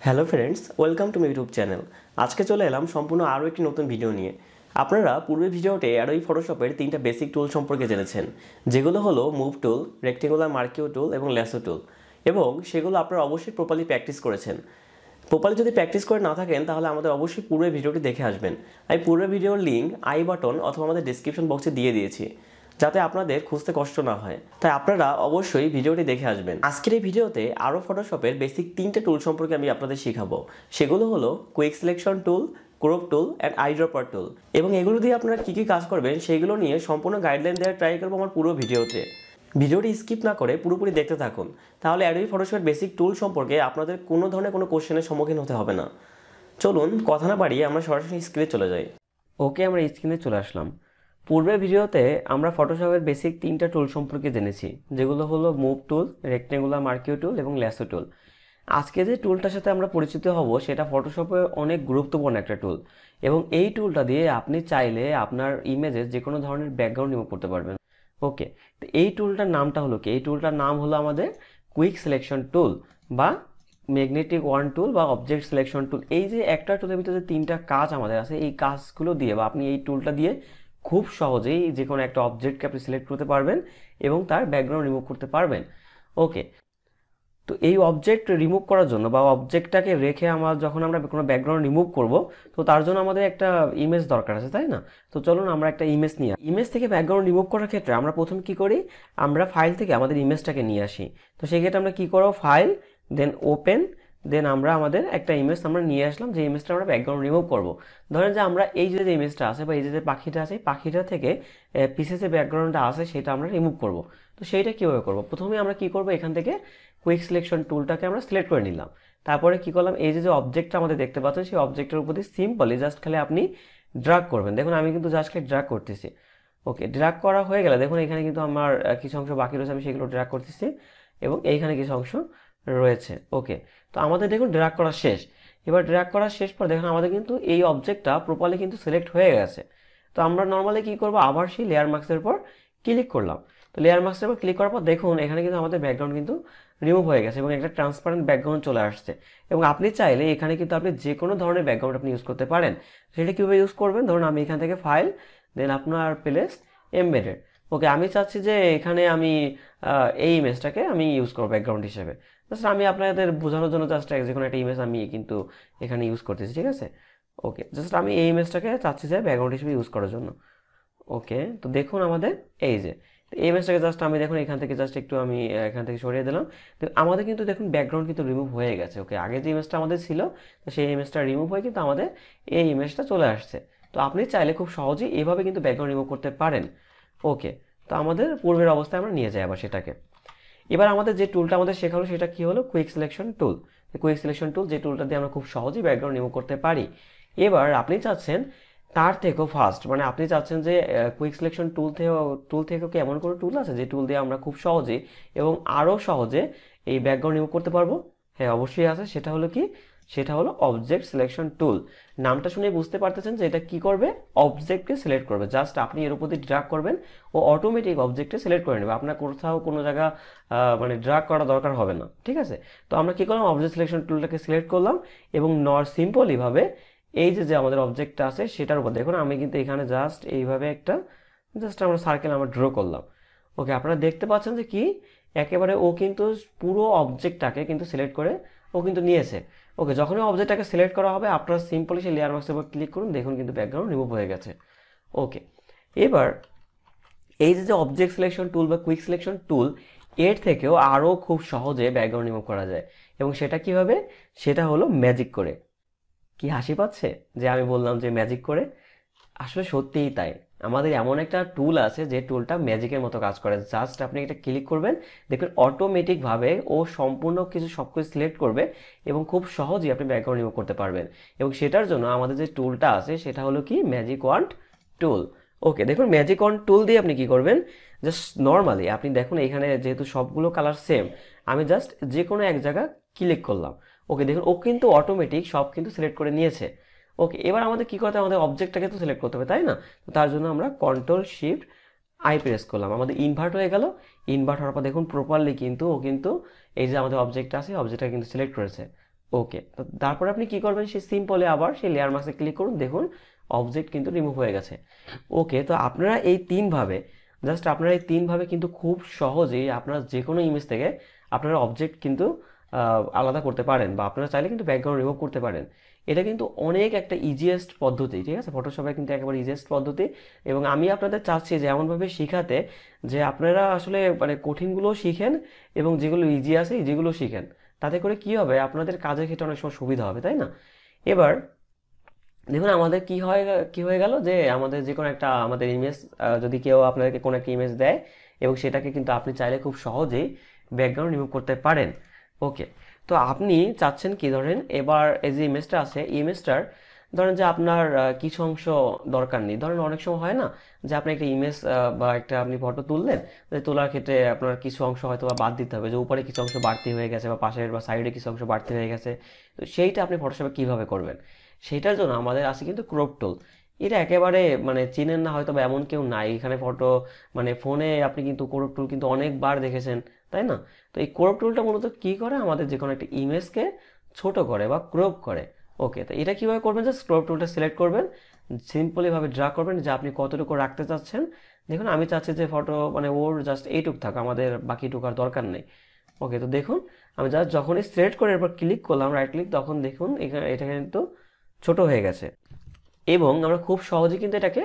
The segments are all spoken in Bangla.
Hello friends, welcome to my YouTube channel. আজকে চলে এলাম সম্পূর্ণ আরও একটি নতুন ভিডিও নিয়ে। আপনারা পূর্বের ভিডিওতে অ্যাডোবি ফটোশপের তিনটা বেসিক টুল সম্পর্কে জেনেছেন, যেগুলো হলো মুভ টুল, রেক্টেঙ্গুলার মার্কিও টুল এবং ল্যাসো টুল, এবং সেগুলো আপনারা অবশ্যই প্রপারলি প্র্যাকটিস করেছেন। প্রপারলি যদি প্র্যাকটিস করে না থাকেন তাহলে আমাদের অবশ্যই পূর্বের ভিডিওটি দেখে আসবেন। আমি পূর্বের ভিডিওর লিঙ্ক আই বাটন অথবা আমাদের ডিসক্রিপশন বক্সে দিয়ে দিয়েছি, যাতে আপনাদের খুঁজতে কষ্ট না হয়। তাই আপনারা অবশ্যই ভিডিওটি দেখে আসবেন। আজকের এই ভিডিওতে আরও ফটোশপের বেসিক তিনটে টুল সম্পর্কে আমি আপনাদের শেখাবো। সেগুলো হলো quick selection tool, crop tool and eyedropper tool. এবং এগুলো দিয়ে আপনারা কী কী কাজ করবেন সেইগুলো নিয়ে সম্পূর্ণ গাইডলাইন দেওয়ার ট্রাই করবো আমার পুরো ভিডিওতে। ভিডিওটি স্কিপ না করে পুরোপুরি দেখতে থাকুন, তাহলে অ্যাডোবি ফটোশপের বেসিক টুল সম্পর্কে আপনাদের কোনো ধরনের কোনো কোশ্চেনের সম্মুখীন হতে হবে না। চলুন কথা না বাড়িয়ে আমরা সরাসরি স্ক্রিনে চলে যাই। ওকে, আমরা স্ক্রিনে চলে আসলাম। পূর্বের ভিডিওতে আমরা ফটোশপের বেসিক তিনটা টুল সম্পর্কে জেনেছি, যেগুলো হলো মুভ টুল, রেক্টেঙ্গুলার মার্কিও টুল এবং ল্যাসো টুল। আজকে যে টুলটার সাথে আমরা পরিচিত হব সেটা ফটোশপে অনেক গুরুত্বপূর্ণ একটা টুল, এবং এই টুলটা দিয়ে আপনি চাইলে আপনার ইমেজের যে কোনো ধরনের ব্যাকগ্রাউন্ড রিমুভ করতে পারবেন। ওকে, তো এই টুলটার নামটা হলো কি? এই টুলটার নাম হলো আমাদের কুইক সিলেকশন টুল বা ম্যাগনেটিক ওয়ান টুল বা অবজেক্ট সিলেকশন টুল। এই যে একটা টুলের ভিতরে তিনটা কাজ আমাদের আছে, এই কাজগুলো দিয়ে বা আপনি এই টুলটা দিয়ে খুব সহজেই যে কোনো একটা অবজেক্টকে আপনি সিলেক্ট করতে পারবেন এবং তার ব্যাকগ্রাউন্ড রিমুভ করতে পারবেন। ওকে, তো এই অবজেক্ট রিমুভ করার জন্য বা অবজেক্টটাকে রেখে যখন আমরা কোনো ব্যাকগ্রাউন্ড রিমুভ করব, তো তার জন্য আমাদের একটা ইমেজ দরকার আছে, তাই না? তো চলুন আমরা একটা ইমেজ থেকে ব্যাকগ্রাউন্ড রিমুভ করার ক্ষেত্রে আমরা প্রথমে কি করি, আমরা ফাইল থেকে আমাদের ইমেজটাকে নিয়ে আসি। তো সেক্ষেত্রে আমরা কি করব, ফাইল দেন ওপেন, দেন আমরা আমাদের একটা ইমেজ আমরা নিয়ে আসলাম, যে ইমেজটা আমরা ব্যাকগ্রাউন্ড রিমুভ করব। ধরেন যে আমরা এই যে ইমেজটা আছে বা এই যে পাখিটা আছে, পাখিটা থেকে পিছে যে ব্যাকগ্রাউন্ডটা আছে সেটা আমরা রিমুভ করব। তো সেইটা কীভাবে করব? প্রথমে আমরা কি করব, এখান থেকে কুইক সিলেকশন টুলটাকে আমরা সিলেক্ট করে নিলাম। তারপরে কি করলাম, এই যে অবজেক্টটা আমাদের দেখতে পাচ্ছেন, সেই অবজেক্টের উপর দিয়ে সিম্পলি জাস্ট খালি আপনি ড্র্যাগ করবেন। দেখুন আমি কিন্তু জাস্ট খালি ড্র্যাগ করতেছি। ওকে, ড্র্যাগ করা হয়ে গেলে দেখুন এখানে কিন্তু আমার কিছু অংশ বাকি রয়েছে, আমি সেগুলো ড্র্যাগ করতেছি এবং এইখানে কিছু অংশ রয়েছে। ওকে, তো আমাদের দেখুন ড্র্যাগ করা শেষ। এবার ড্র্যাগ করা শেষ পর দেখুন আমাদের কিন্তু এই অবজেক্টটা প্রপারলি কিন্তু সিলেক্ট হয়ে গেছে। তো আমরা নর্মালি কি করব, আবার সেই লেয়ার মার্কসের উপর ক্লিক করলাম। তো লেয়ার মার্কসের উপর ক্লিক করার পর দেখুন এখানে কিন্তু আমাদের ব্যাকগ্রাউন্ড কিন্তু রিমুভ হয়ে গেছে এবং একটা ট্রান্সপারেন্ট ব্যাকগ্রাউন্ড চলে আসছে। এবং আপনি চাইলে এখানে কিন্তু আপনি যে কোনো ধরনের ব্যাকগ্রাউন্ড আপনি ইউজ করতে পারেন। সেটা কীভাবে ইউজ করবেন, ধরুন আমি এখান থেকে ফাইল দেন আপনার প্লেস এমবেডেড। ওকে, আমি চাচ্ছি যে এখানে আমি এই ইমেজটাকে আমি ইউজ করবো ব্যাকগ্রাউন্ড হিসেবে। জাস্ট আমি আপনাদের বোঝানোর জন্য জাস্ট যে কোনো একটা ইমেজ আমি কিন্তু এখানে ইউজ করতেছি, ঠিক আছে? ওকে, জাস্ট আমি এই ইমেজটাকে চাচ্ছি যে ব্যাকগ্রাউন্ড হিসেবে ইউজ করার জন্য। ওকে, তো দেখুন আমাদের এই যে এই ইমেজটাকে জাস্ট আমি দেখুন এখান থেকে জাস্ট একটু আমি এখান থেকে সরিয়ে দিলাম। তো আমাদের কিন্তু দেখুন ব্যাকগ্রাউন্ড কিন্তু রিমুভ হয়ে গেছে। ওকে, আগে যে ইমেজটা আমাদের ছিল, তো সেই ইমেজটা রিমুভ হয়ে কিন্তু আমাদের এই ইমেজটা চলে আসছে। তো আপনি চাইলে খুব সহজেই এভাবে কিন্তু ব্যাকগ্রাউন্ড রিমুভ করতে পারেন। ওকে, তো আমাদের পূর্বের অবস্থায় আমরা নিয়ে যাই আবার সেটাকে। এবার আমাদের যে টুলটা আমাদের শেখা হলো সেটা কি হলো, কুইক সিলেকশন টুল। কুইক সিলেকশন টুল যে টুলটা দিয়ে আমরা খুব সহজেই ব্যাকগ্রাউন্ড রিমুভ করতে পারি। এবার আপনি চাচ্ছেন তার থেকেও ফাস্ট, মানে আপনি চাচ্ছেন যে কুইক সিলেকশন টুল থেকেও কি এমন কোনো টুল আছে যে টুল দিয়ে আমরা খুব সহজে এবং আরও সহজে এই ব্যাকগ্রাউন্ড রিমুভ করতে পারবো? হ্যাঁ, অবশ্যই আছে। সেটা হলো কি, সেটা হলো অবজেক্ট সিলেকশন টুল। নামটা শুনে বুঝতে পারতেছেন যে এটা কি করবে, অবজেক্টকে সিলেক্ট করবে। জাস্ট আপনি এর উপর দিয়ে ড্র্যাগ করবেন ও অটোমেটিক অবজেক্টে সিলেক্ট করে নেবে, আপনার কোথাও কোনো জায়গা মানে ড্র্যাগ করা দরকার হবে না, ঠিক আছে? তো আমরা কি করলাম, অবজেক্ট সিলেকশন টুলটাকে সিলেক্ট করলাম এবং সিম্পলিভাবে এই যে আমাদের অবজেক্টটা আছে সেটার উপর দেখুন আমি কিন্তু এখানে জাস্ট এইভাবে একটা জাস্ট আমরা সার্কেল আমরা ড্র করলাম। ওকে, আপনারা দেখতে পাচ্ছেন যে কি একেবারে ও কিন্তু পুরো অবজেক্টটাকে কিন্তু সিলেক্ট করে ও কিন্তু নিয়েছে। ওকে, যখনই অবজেক্টটাকে সিলেক্ট করা হবে আপনারা সিম্পলি সেই লেয়ার মার্কসের উপর ক্লিক করুন, দেখুন কিন্তু ব্যাকগ্রাউন্ড রিমুভ হয়ে গেছে। ওকে, এবার এই যে অবজেক্ট সিলেকশন টুল বা কুইক সিলেকশন টুল, এর থেকেও আরও খুব সহজে ব্যাকগ্রাউন্ড রিমুভ করা যায়। এবং সেটা কিভাবে, সেটা হলো ম্যাজিক করে। কি হাসি পাচ্ছে যে আমি বললাম যে ম্যাজিক করে? আসলে সত্যিই তাই, আমাদের এমন একটা টুল আছে যে টুলটা ম্যাজিকের মতো কাজ করে। জাস্ট আপনি এটা ক্লিক করবেন, দেখবেন অটোমেটিকভাবে ও সম্পূর্ণ সব কিছু সিলেক্ট করবে এবং খুব সহজেই আপনি ব্যাকগ্রাউন্ড রিমুভ করতে পারবেন। এবং সেটার জন্য আমাদের যে টুলটা আছে সেটা হলো কি, ম্যাজিক ওয়ান্ড টুল। ওকে, দেখুন ম্যাজিক ওয়ান্ড টুল দিয়ে আপনি কি করবেন, জাস্ট নর্মালি আপনি দেখুন এখানে যেহেতু সবগুলো কালার সেম, আমি জাস্ট যে কোনো এক জায়গা ক্লিক করলাম। ওকে, দেখুন ও কিন্তু অটোমেটিক সব কিন্তু সিলেক্ট করে নিয়েছে। ওকে, এবার আমাদের কি করতে হবে, আমাদের অবজেক্টটাকে তো সিলেক্ট করতে হবে, তাই না? তো তার জন্য আমরা কন্ট্রোল শিফট আই প্রেস করলাম, আমাদের ইনভার্ট হয়ে গেল। ইনভার্ট হওয়ার পর দেখুন প্রপারলি কিন্তু ও কিন্তু এই যে আমাদের অবজেক্টটা আছে অবজেক্টটা কিন্তু সিলেক্ট করেছে। ওকে, তো তারপরে আপনি কি করবেন, সেই সিম্পলি আবার সেই লেয়ার মাস্কে ক্লিক করুন, দেখুন অবজেক্ট কিন্তু রিমুভ হয়ে গেছে। ওকে, তো আপনারা এই তিনভাবে কিন্তু খুব সহজেই আপনারা যে কোনো ইমেজ থেকে আপনারা অবজেক্ট কিন্তু আলাদা করতে পারেন, বা আপনারা চাইলে কিন্তু ব্যাকগ্রাউন্ড রিমুভ করতে পারেন। এটা কিন্তু অনেক একটা ইজিয়েস্ট পদ্ধতি, ঠিক আছে, ফটোশপে কিন্তু একেবারে ইজিয়েস্ট পদ্ধতি। এবং আমি আপনাদের চাচ্ছি যে এমনভাবে শেখাতে যে আপনারা আসলে মানে কঠিনগুলো শিখেন এবং যেগুলো ইজি আছে যেগুলো শিখেন। তাতে করে কি হবে, আপনাদের কাজের ক্ষেত্রে অনেক সময় সুবিধা হবে, তাই না? এবার দেখুন আমাদের কি হয়ে গেল যে আমাদের যে কোনো একটা আমাদের ইমেজ, যদি কেউ আপনাদেরকে কোনো একটা ইমেজ দেয় এবং সেটাকে কিন্তু আপনি চাইলে খুব সহজেই ব্যাকগ্রাউন্ড রিমুভ করতে পারেন। ওকে, তো আপনি চাচ্ছেন কি, ধরেন এবার এই যে ইমেজটা আছে, ইমেজটার ধরেন যে আপনার কিছু অংশ দরকার নেই। ধরেন অনেক সময় হয় না যে আপনি একটা ইমেজ বা একটা আপনি ফটো তুললেন, তোলার ক্ষেত্রে আপনার কিছু অংশ হয়তো বা বাদ দিতে হবে, যে উপরে কিছু অংশ বাড়তি হয়ে গেছে বা পাশের বা সাইডে কিছু অংশ বাড়তি হয়ে গেছে। তো সেইটা আপনি ফটোশপে কিভাবে করবেন, সেইটার জন্য আমাদের আছে কিন্তু ক্রপ টুল। এটা একেবারে মানে চিনেন না হয়তো বা এমন কেউ নাই এখানে, ফটো মানে ফোনে আপনি কিন্তু ক্রপ টুল কিন্তু অনেকবার দেখেছেন, তাই না? তো এই ক্রপ টুলটা মূলত কি করে, আমাদের যে কোনো একটা ইমেজকে ছোট করে বা ক্রপ করে। ওকে, তো এটা কিভাবে করবেন, জাস্ট ক্রপ টুলটা সিলেক্ট করবেন, সিম্পলি ভাবে ড্রা করবেন যে আপনি কতটুকু রাখতে চাচ্ছেন। দেখুন আমি চাচ্ছি যে ফটো মানে ওর জাস্ট এইটুক থাক, আমাদের বাকিটুকু আর দরকার নেই। ওকে, তো দেখুন আমি জাস্ট যখনই সিলেক্ট করে এরপর ক্লিক করলাম রাইট ক্লিক, তখন দেখুন এখানে এটা কিন্তু ছোট হয়ে গেছে এবং আমরা খুব সহজে কিন্তু এটাকে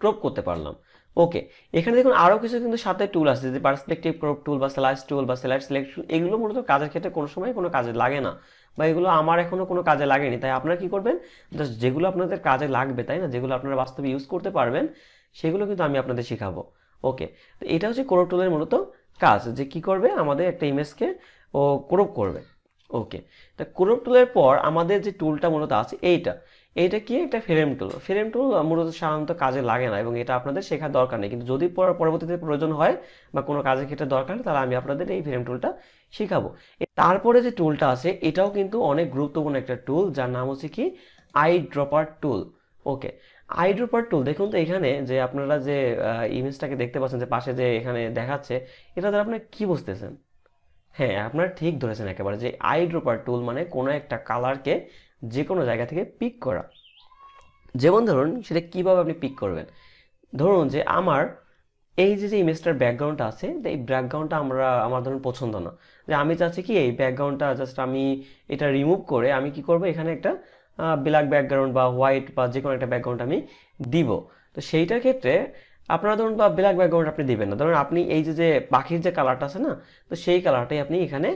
ক্রপ করতে পারলাম। ওকে, এখানে দেখুন আরও কিছু কিন্তু সাথে টুল আছে, যে পার্সপেক্টিভ ক্রপ টুল বা স্লাইস টুল বা স্লাইড সিলেকশন, এগুলো মূলত কাজের ক্ষেত্রে কোনো সময় কোনো কাজে লাগে না, বা এগুলো আমার এখনো কোনো কাজে লাগেনি। তাই আপনারা কি করবেন, জাস্ট যেগুলো আপনাদের কাজে লাগবে, তাই না, যেগুলো আপনারা বাস্তবে ইউজ করতে পারবেন, সেগুলো কিন্তু আমি আপনাদের শেখাবো। ওকে, তো এটা হচ্ছে ক্রপ টুলের মূলত কাজ, যে কি করবে, আমাদের একটা ইমেজকে ও ক্রপ করবে। ওকে, তা ক্রপ টুলের পর আমাদের যে টুলটা মূলত আছে এইটা কি, একটা ফ্রেম টুল। ফ্রেম টুল মূলত সাধারণত কাজে লাগে না এবং এটা আপনাদের শেখার দরকার নেই, কিন্তু যদি পরবর্তীতে প্রয়োজন হয় বা কোনো কাজের ক্ষেত্রে দরকার হয়, তাহলে আমি আপনাদের এই ফ্রেম টুলটা শিখাবো। তারপরে যে টুলটা আছে এটাও কিন্তু অনেক গুরুত্বপূর্ণ একটা টুল, যার নাম হচ্ছে কি, I dropper tool. Okay, I dropper টুল, দেখুন তো এখানে যে আপনারা যে ইমেজটাকে দেখতে পাচ্ছেন, যে পাশে যে এখানে দেখাচ্ছে, এটা দ্বারা আপনারা কি বুঝতেছেন? হ্যাঁ, আপনারা ঠিক ধরেছেন একেবারে, যে আই ড্রপার টুল মানে কোনো একটা কালারকে যে কোনো জায়গা থেকে পিক করা। যেমন ধরুন সেটা কিভাবে আপনি পিক করবেন, ধরুন যে আমার এই যে ইমেজটার ব্যাকগ্রাউন্ডটা আছে, এই ব্যাকগ্রাউন্ডটা আমার ধরুন পছন্দ না, যে আমি চাচ্ছি কি এই ব্যাকগ্রাউন্ডটা জাস্ট আমি এটা রিমুভ করে আমি কি করব, এখানে একটা ব্ল্যাক ব্যাকগ্রাউন্ড বা হোয়াইট বা যে কোনো একটা ব্যাকগ্রাউন্ড আমি দিব। তো সেইটার ক্ষেত্রে আপনারা ধরুন বা ব্ল্যাক ব্যাকগ্রাউন্ড আপনি দিবেন না, ধরুন আপনি এই যে পাখির যে কালারটা আছে না, তো সেই কালারটাই আপনি এখানে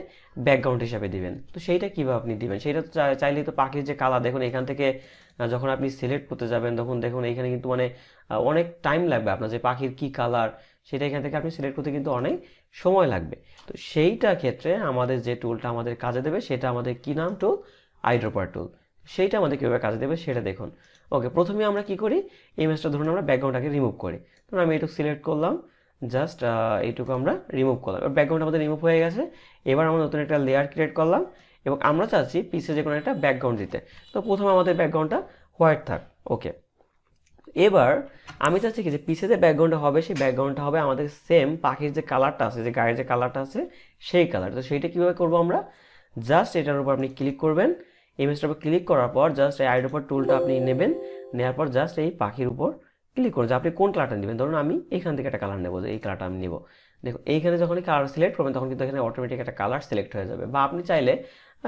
ব্যাকগ্রাউন্ড হিসাবে দিবেন। তো সেইটা কিভাবে আপনি দিবেন, সেইটা তো চাইলেই তো পাখির যে কালার, দেখুন এখান থেকে যখন আপনি সিলেক্ট করতে যাবেন তখন দেখুন এখানে কিন্তু মানে অনেক টাইম লাগবে আপনার, যে পাখির কি কালার সেটা এখান থেকে আপনি সিলেক্ট করতে কিন্তু অনেক সময় লাগবে। তো সেইটা ক্ষেত্রে আমাদের যে টুলটা আমাদের কাজে দেবে সেটা আমাদের কি নাম, টুল আইড্রপার টুল। সেইটা আমাদের কীভাবে কাজে দেবে সেটা দেখুন। ওকে, প্রথমে আমরা কি করি, ইমেজটা ধরুন আমরা ব্যাকগ্রাউন্ডটাকে রিমুভ করি, ধরুন আমি এইটুকু সিলেক্ট করলাম, জাস্ট এইটুকু আমরা রিমুভ করলাম, ব্যাকগ্রাউন্ড আমাদের রিমুভ হয়ে গেছে। এবার আমরা নতুন একটা লেয়ার ক্রিয়েট করলাম এবং আমরা চাচ্ছি পিছে যে কোনো একটা ব্যাকগ্রাউন্ড দিতে। তো প্রথমে আমাদের ব্যাকগ্রাউন্ডটা হোয়াইট থাক। ওকে, এবার আমি চাচ্ছি কি, যে পিছে যে ব্যাকগ্রাউন্ডটা হবে সেই ব্যাকগ্রাউন্ডটা হবে আমাদের সেম পাখির যে কালারটা আছে, যে গায়ের যে কালারটা আছে সেই কালার। তো সেইটা কীভাবে করবো, আমরা জাস্ট এটার উপর আপনি ক্লিক করবেন, ইমেজটার উপর ক্লিক করার পর জাস্ট এই আইড্রপার টুলটা আপনি নেবেন, নেওয়ার পর জাস্ট এই পাখির উপর ক্লিক করুন, যে আপনি কোন কালারটা নেবেন। ধরুন আমি এখান থেকে একটা কালার নেবো, যে এই কালারটা আমি নেবো। দেখুন এইখানে যখনই কালার সিলেক্ট করবেন তখন কিন্তু এখানে অটোমেটিক একটা কালার সিলেক্ট হয়ে যাবে, বা আপনি চাইলে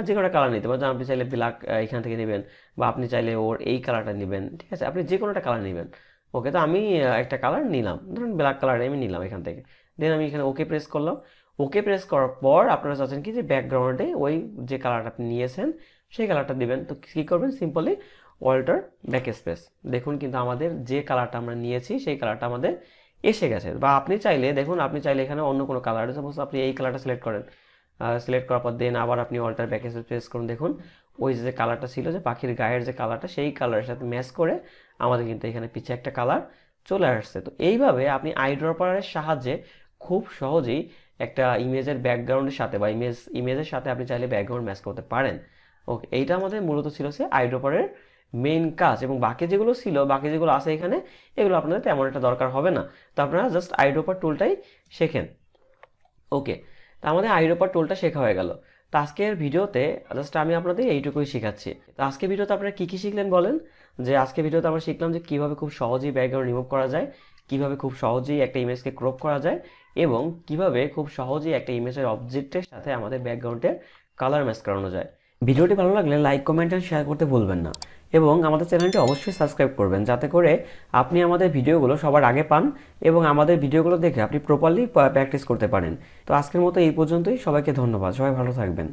যে কোনো একটা কালার নিতে পারেন, আপনি চাইলে ব্ল্যাক এখান থেকে নেবেন, বা আপনি চাইলে ওর এই কালারটা নেবেন, ঠিক আছে, আপনি যে কোনো একটা কালার নেবেন। ওকে, তো আমি একটা কালার নিলাম, ধরুন ব্ল্যাক কালার আমি নিলাম এখান থেকে, দেন আমি এখানে ওকে প্রেস করলাম। ওকে প্রেস করার পর আপনারা চাচ্ছেন কি, যে ব্যাকগ্রাউন্ডে ওই যে কালারটা আপনি নিয়েছেন সেই কালারটা দিবেন। তো কী করবেন, সিম্পলি অল্টার ব্যাক স্পেস, দেখুন কিন্তু আমাদের যে কালারটা আমরা নিয়েছি সেই কালারটা আমাদের এসে গেছে। বা আপনি চাইলে দেখুন, আপনি চাইলে এখানে অন্য কোনো কালার, সাপোজ আপনি এই কালারটা সিলেক্ট করেন, সিলেক্ট করার পর দেন আবার আপনি অল্টার ব্যাক স্পেস প্রেস করুন, দেখুন ওই যে কালারটা ছিল, যে পাখির গায়ের যে কালারটা, সেই কালারের সাথে ম্যাচ করে আমাদের কিন্তু এখানে পিছে একটা কালার চলে আসছে। তো এইভাবে আপনি আইড্রপারের সাহায্যে খুব সহজেই একটা ইমেজের ব্যাকগ্রাউন্ডের সাথে বা ইমেজের সাথে আপনি চাইলে ব্যাকগ্রাউন্ড ম্যাচ করতে পারেন। ওকে, এইটা আমাদের মূলত ছিল সে আইড্রপারের মেইন কাজ, এবং বাকি যেগুলো আছে এখানে, এগুলো আপনাদের তেমন একটা দরকার হবে না। তো আপনারা জাস্ট আইড্রপার টুলটাই শেখেন। ওকে, তো আমাদের আইড্রপার টুলটা শেখা হয়ে গেল। তো আজকের ভিডিওতে জাস্ট আমি আপনাদের এইটুকুই শেখাচ্ছি। তো আজকের ভিডিওতে আপনারা কী কী শিখলেন বলেন? যে আজকের ভিডিওতে আমরা শিখলাম যে কীভাবে খুব সহজেই ব্যাকগ্রাউন্ড রিমুভ করা যায়, কীভাবে খুব সহজেই একটা ইমেজকে ক্রপ করা যায় এবং কীভাবে খুব সহজেই একটা ইমেজের অবজেক্টের সাথে আমাদের ব্যাকগ্রাউন্ডের কালার ম্যাচ করানো যায়। ভিডিওটি ভালো লাগলে লাইক, কমেন্ট অ্যান্ড শেয়ার করতে ভুলবেন না এবং আমাদের চ্যানেলটি অবশ্যই সাবস্ক্রাইব করবেন, যাতে করে আপনি আমাদের ভিডিওগুলো সবার আগে পান এবং আমাদের ভিডিওগুলো দেখে আপনি প্রপারলি প্র্যাকটিস করতে পারেন। তো আজকের মতো এই পর্যন্তই। সবাইকে ধন্যবাদ। সবাই ভালো থাকবেন।